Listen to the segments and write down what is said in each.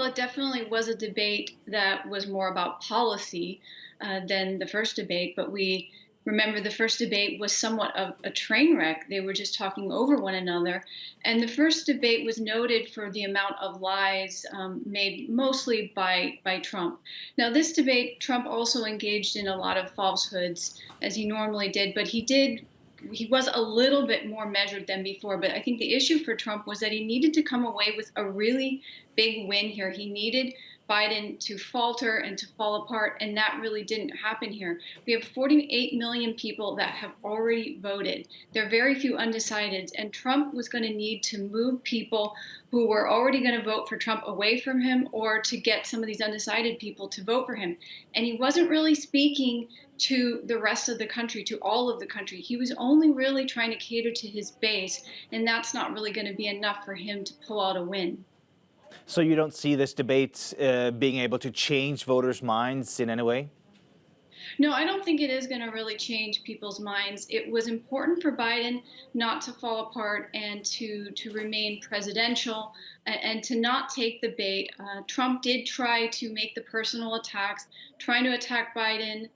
it definitely was a debate that was more about policy than the first debate. But we remember the first debate was somewhat of a train wreck. They were just talking over one another. And the first debate was noted for the amount of lies made mostly by Trump. Now, this debate, Trump also engaged in a lot of falsehoods, as he normally did, but he was a little bit more measured than before. But I think the issue for Trump was that he needed to come away with a really big win here. He needed Biden to falter and to fall apart, and that really didn't happen here. We have 48 million people that have already voted. There are very few undecideds, and Trump was going to need to move people who were already going to vote for Trump away from him or to get some of these undecided people to vote for him. And he wasn't really speaking to the rest of the country, to all of the country. He was only really trying to cater to his base, and that's not really going to be enough for him to pull out a win. So you don't see this debate being able to change voters' minds in any way? No, I don't think it is going to really change people's minds. It was important for Biden not to fall apart and to remain presidential and to not take the bait. Trump did try to make the personal attacks, trying to attack Biden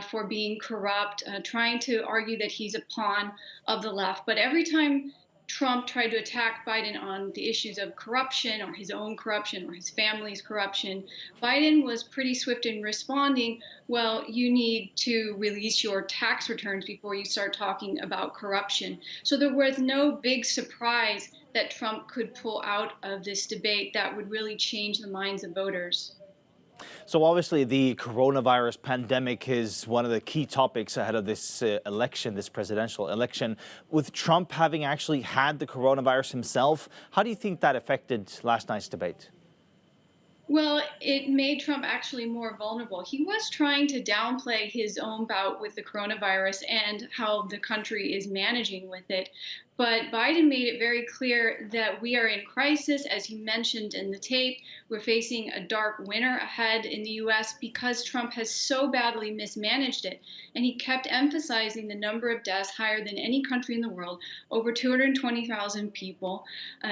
for being corrupt, trying to argue that he's a pawn of the left. But every time Trump tried to attack Biden on the issues of corruption or his own corruption or his family's corruption, Biden was pretty swift in responding, well, you need to release your tax returns before you start talking about corruption. So there was no big surprise that Trump could pull out of this debate that would really change the minds of voters. So obviously the coronavirus pandemic is one of the key topics ahead of this election, this presidential election. With Trump having actually had the coronavirus himself, how do you think that affected last night's debate? Well, it made Trump actually more vulnerable. He was trying to downplay his own bout with the coronavirus and how the country is managing with it. But Biden made it very clear that we are in crisis. As you mentioned in the tape, we're facing a dark winter ahead in the US because Trump has so badly mismanaged it. And he kept emphasizing the number of deaths higher than any country in the world, over 220,000 people.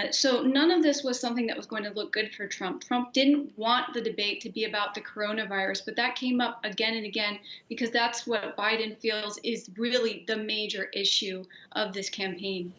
So none of this was something that was going to look good for Trump. Trump didn't want the debate to be about the coronavirus, but that came up again and again because that's what Biden feels is really the major issue of this campaign.